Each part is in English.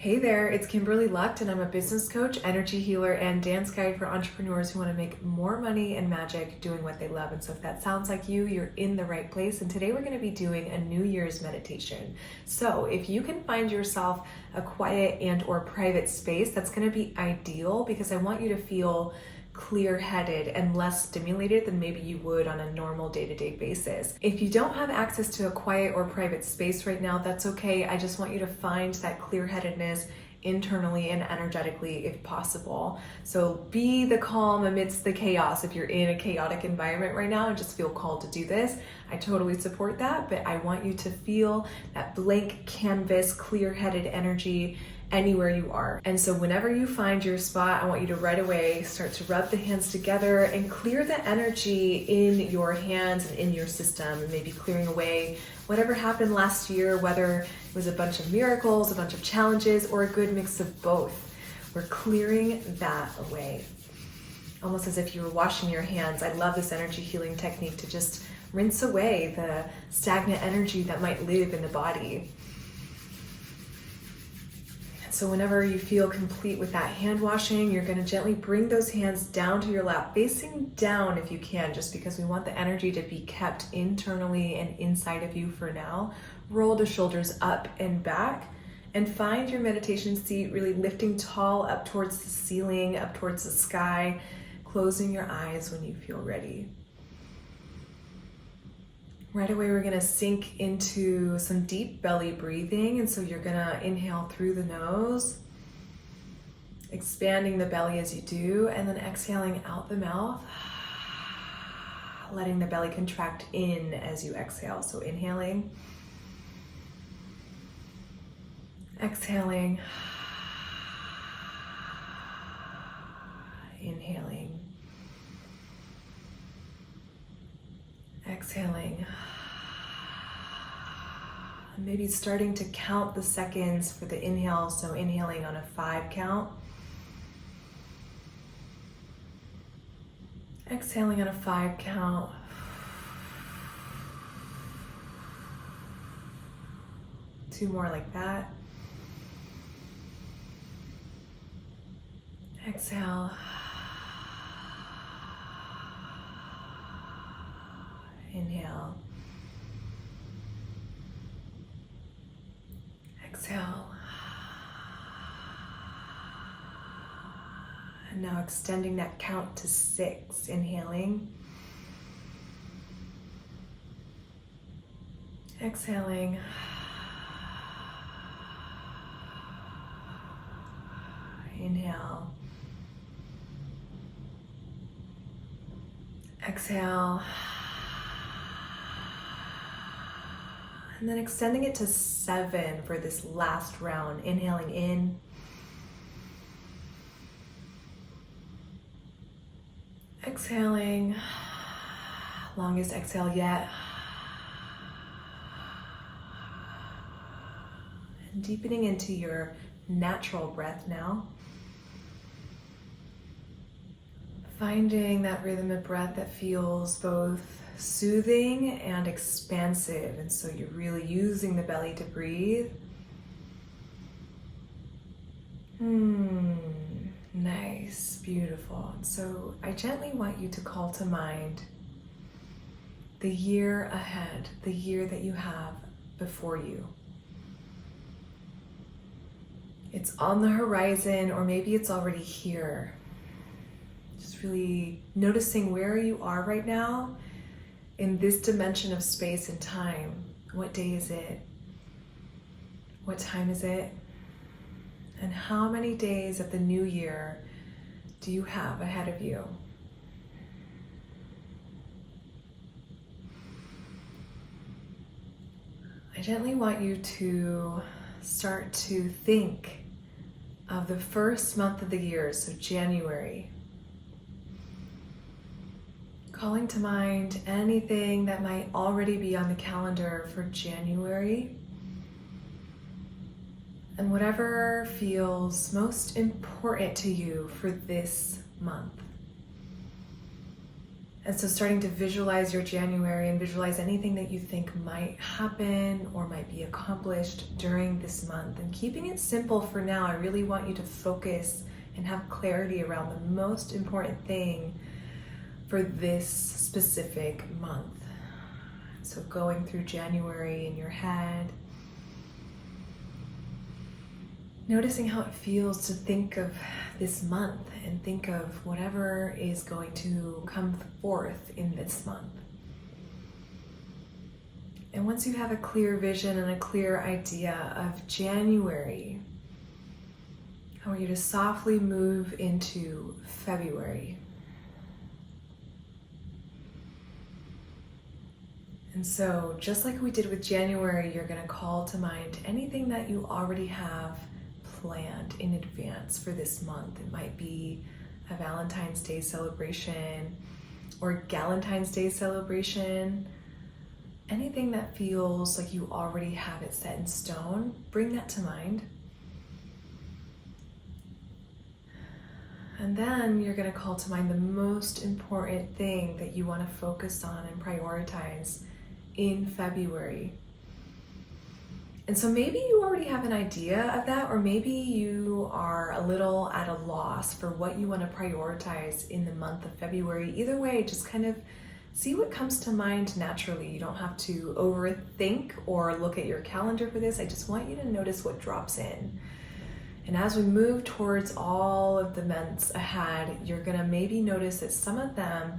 Hey there, it's Kimberly Lucht, and I'm a business coach, energy healer, and dance guide for entrepreneurs who want to make more money and magic doing what they love. And so if that sounds like you, you're in the right place. And today we're going to be doing a New Year's meditation. So if you can find yourself a quiet and or private space, that's going to be ideal because I want you to feel clear-headed and less stimulated than maybe you would on a normal day-to-day basis. If you don't have access to a quiet or private space right now, that's okay. I just want you to find that clear-headedness internally and energetically if possible. So be the calm amidst the chaos if you're in a chaotic environment right now and just feel called to do this. I totally support that, but I want you to feel that blank canvas, clear-headed energy anywhere you are. And so whenever you find your spot, I want you to right away start to rub the hands together and clear the energy in your hands and in your system, and maybe clearing away whatever happened last year, whether it was a bunch of miracles, a bunch of challenges, or a good mix of both. We're clearing that away. Almost as if you were washing your hands. I love this energy healing technique to just rinse away the stagnant energy that might live in the body. So whenever you feel complete with that hand washing, you're going to gently bring those hands down to your lap, facing down if you can, just because we want the energy to be kept internally and inside of you for now. Roll the shoulders up and back and find your meditation seat really lifting tall up towards the ceiling, up towards the sky, closing your eyes when you feel ready. Right away, we're gonna sink into some deep belly breathing. And so you're gonna inhale through the nose, expanding the belly as you do, and then exhaling out the mouth, letting the belly contract in as you exhale. So inhaling, exhaling, inhaling, exhaling. Maybe starting to count the seconds for the inhale, so inhaling on a 5 count. Exhaling on a 5 count. Two more like that. Exhale. Inhale. Exhale. And now extending that count to 6. Inhaling. Exhaling. Inhale. Exhale. And then extending it to 7 for this last round. Inhaling in. Exhaling. Longest exhale yet. And deepening into your natural breath now. Finding that rhythm of breath that feels both soothing and expansive. And so you're really using the belly to breathe. Nice, beautiful. So I gently want you to call to mind the year ahead, the year that you have before you. It's on the horizon, or maybe it's already here. Just really noticing where you are right now in this dimension of space and time. What day is it? What time is it? And how many days of the new year do you have ahead of you? I gently want you to start to think of the first month of the year, so January. Calling to mind anything that might already be on the calendar for January. And whatever feels most important to you for this month. And so starting to visualize your January and visualize anything that you think might happen or might be accomplished during this month. And keeping it simple for now, I really want you to focus and have clarity around the most important thing for this specific month. So going through January in your head, noticing how it feels to think of this month and think of whatever is going to come forth in this month. And once you have a clear vision and a clear idea of January, I want you to softly move into February. And so just like we did with January, you're going to call to mind anything that you already have planned in advance for this month. It might be a Valentine's Day celebration or Galentine's Day celebration. Anything that feels like you already have it set in stone, bring that to mind. And then you're going to call to mind the most important thing that you want to focus on and prioritize in February. And so maybe you already have an idea of that, or maybe you are a little at a loss for what you want to prioritize in the month of February. Either way, just kind of see what comes to mind naturally. You don't have to overthink or look at your calendar for this. I just want you to notice what drops in. And as we move towards all of the months ahead, you're gonna maybe notice that some of them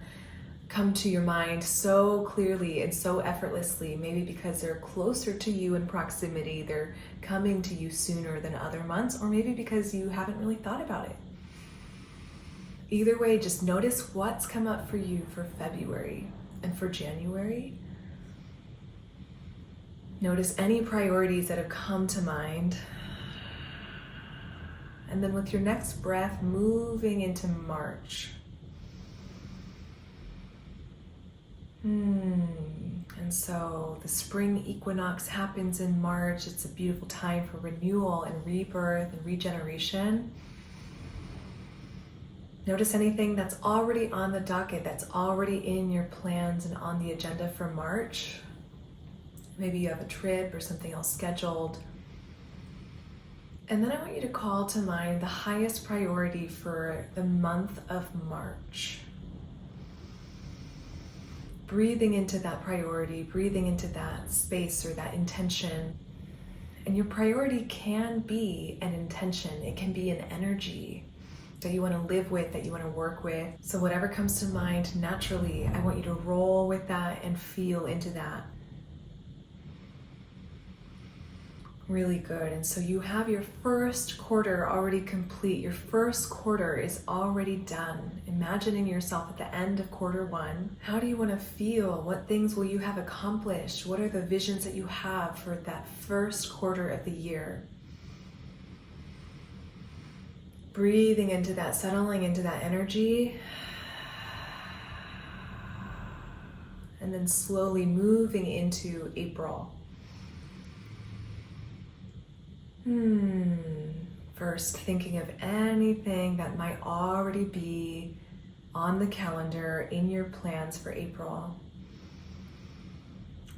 come to your mind so clearly and so effortlessly, maybe because they're closer to you in proximity, they're coming to you sooner than other months, or maybe because you haven't really thought about it. Either way, just notice what's come up for you for February. And for January, notice any priorities that have come to mind. And then with your next breath, moving into March. And so the spring equinox happens in March. It's a beautiful time for renewal and rebirth and regeneration. Notice anything that's already on the docket, that's already in your plans and on the agenda for March. Maybe you have a trip or something else scheduled. And then I want you to call to mind the highest priority for the month of March. Breathing into that priority, breathing into that space or that intention. And your priority can be an intention. It can be an energy that you want to live with, that you want to work with. So whatever comes to mind naturally, I want you to roll with that and feel into that. Really good. And so you have your first quarter already complete. Your first quarter is already done. Imagining yourself at the end of quarter one. How do you want to feel? What things will you have accomplished? What are the visions that you have for that first quarter of the year? Breathing into that, settling into that energy. And then slowly moving into April. First, thinking of anything that might already be on the calendar in your plans for April.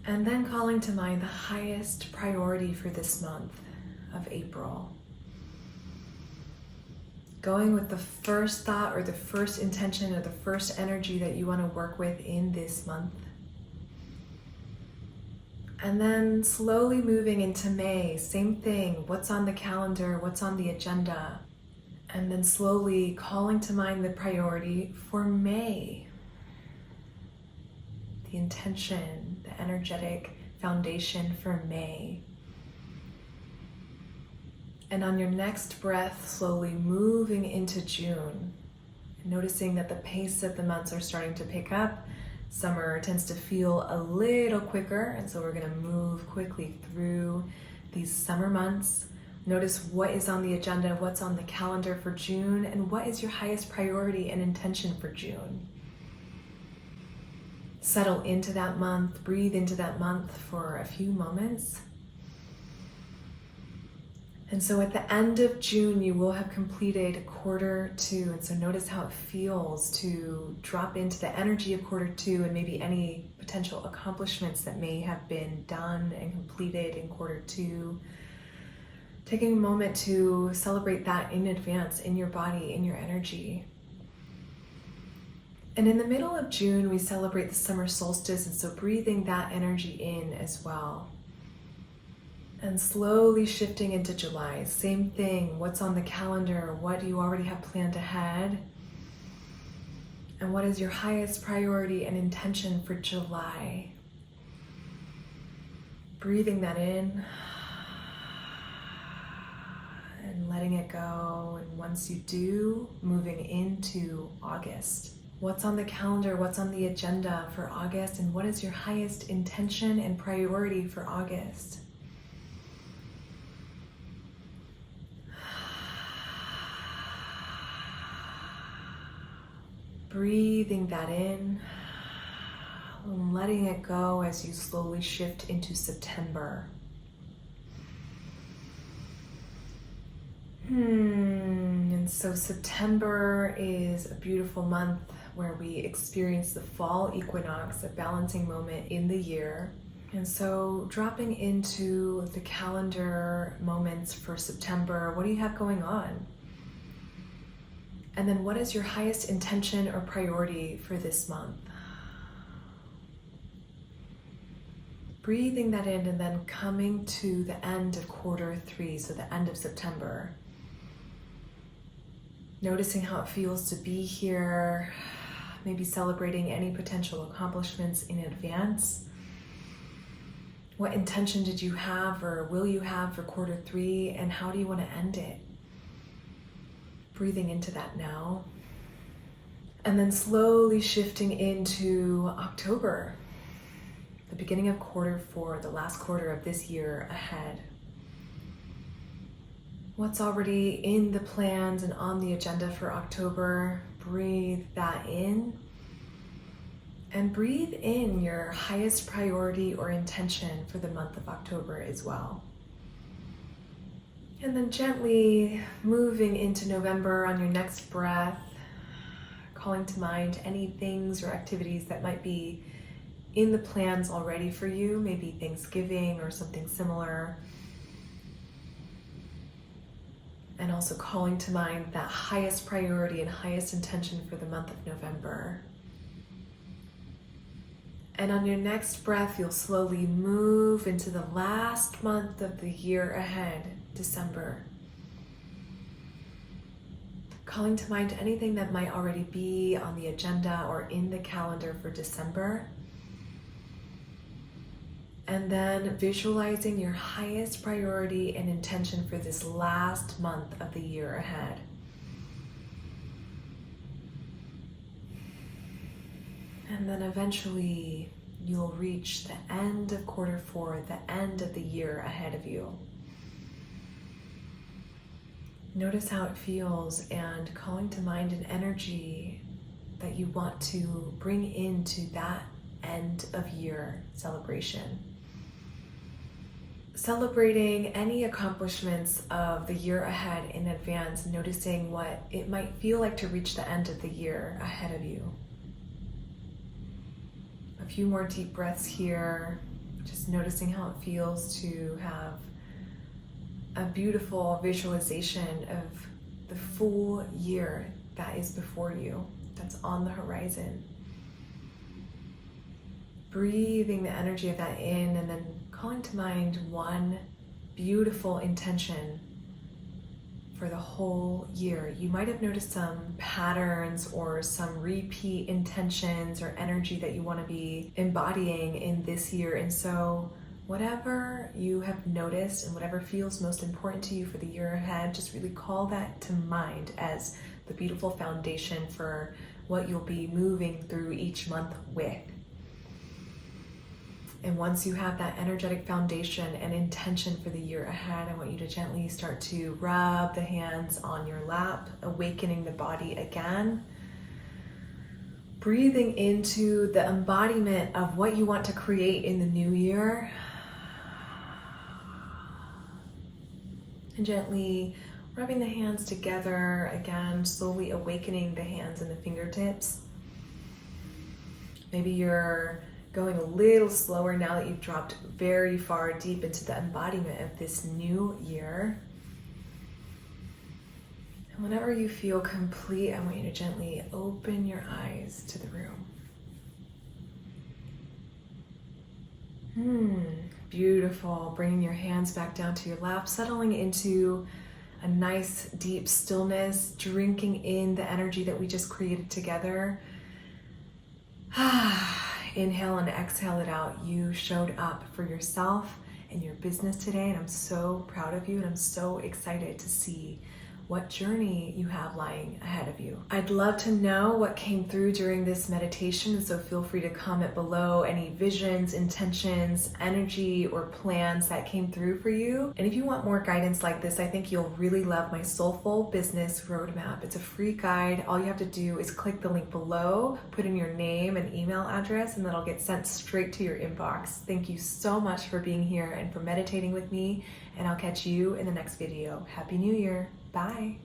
And then calling to mind the highest priority for this month of April. Going with the first thought or the first intention or the first energy that you want to work with in this month. And then slowly moving into May, same thing, what's on the calendar, what's on the agenda. And then slowly calling to mind the priority for May. The intention, the energetic foundation for May. And on your next breath, slowly moving into June. Noticing that the pace of the months are starting to pick up. Summer tends to feel a little quicker, and so we're going to move quickly through these summer months. Notice what is on the agenda, what's on the calendar for June, and what is your highest priority and intention for June. Settle into that month, breathe into that month for a few moments. And so at the end of June, you will have completed quarter 2. And so notice how it feels to drop into the energy of quarter 2 and maybe any potential accomplishments that may have been done and completed in quarter 2. Taking a moment to celebrate that in advance, in your body, in your energy. And in the middle of June, we celebrate the summer solstice, and so breathing that energy in as well. And slowly shifting into July. Same thing, what's on the calendar? What do you already have planned ahead? And what is your highest priority and intention for July? Breathing that in and letting it go. And once you do, moving into August. What's on the calendar? What's on the agenda for August? And what is your highest intention and priority for August? Breathing that in and letting it go as you slowly shift into September. And so September is a beautiful month where we experience the fall equinox, a balancing moment in the year. And so dropping into the calendar moments for September, what do you have going on? And then what is your highest intention or priority for this month? Breathing that in and then coming to the end of quarter 3, so the end of September. Noticing how it feels to be here, maybe celebrating any potential accomplishments in advance. What intention did you have or will you have for quarter 3, and how do you want to end it? Breathing into that now. And then slowly shifting into October, the beginning of quarter 4, the last quarter of this year ahead. What's already in the plans and on the agenda for October? Breathe that in. And breathe in your highest priority or intention for the month of October as well. And then gently moving into November on your next breath, calling to mind any things or activities that might be in the plans already for you, maybe Thanksgiving or something similar. And also calling to mind that highest priority and highest intention for the month of November. And on your next breath, you'll slowly move into the last month of the year ahead, December. Calling to mind anything that might already be on the agenda or in the calendar for December. And then visualizing your highest priority and intention for this last month of the year ahead. And then eventually you'll reach the end of quarter 4, the end of the year ahead of you. Notice how it feels and calling to mind an energy that you want to bring into that end of year celebration. Celebrating any accomplishments of the year ahead in advance, noticing what it might feel like to reach the end of the year ahead of you. A few more deep breaths here, just noticing how it feels to have a beautiful visualization of the full year that is before you, that's on the horizon. Breathing the energy of that in and then calling to mind one beautiful intention for the whole year. You might have noticed some patterns or some repeat intentions or energy that you want to be embodying in this year. And so whatever you have noticed and whatever feels most important to you for the year ahead, just really call that to mind as the beautiful foundation for what you'll be moving through each month with. And once you have that energetic foundation and intention for the year ahead, I want you to gently start to rub the hands on your lap, awakening the body again. Breathing into the embodiment of what you want to create in the new year. And gently rubbing the hands together, again, slowly awakening the hands and the fingertips. Maybe you're going a little slower now that you've dropped very far deep into the embodiment of this new year. And whenever you feel complete, I want you to gently open your eyes to the room. Beautiful. Bringing your hands back down to your lap, settling into a nice deep stillness, drinking in the energy that we just created together. Inhale and exhale it out. You showed up for yourself and your business today, and I'm so proud of you, and I'm so excited to see what journey you have lying ahead of you. I'd love to know what came through during this meditation, so feel free to comment below any visions, intentions, energy, or plans that came through for you. And if you want more guidance like this, I think you'll really love my Soulful Business Roadmap. It's a free guide. All you have to do is click the link below, put in your name and email address, and that'll get sent straight to your inbox. Thank you so much for being here and for meditating with me, and I'll catch you in the next video. Happy New Year. Bye.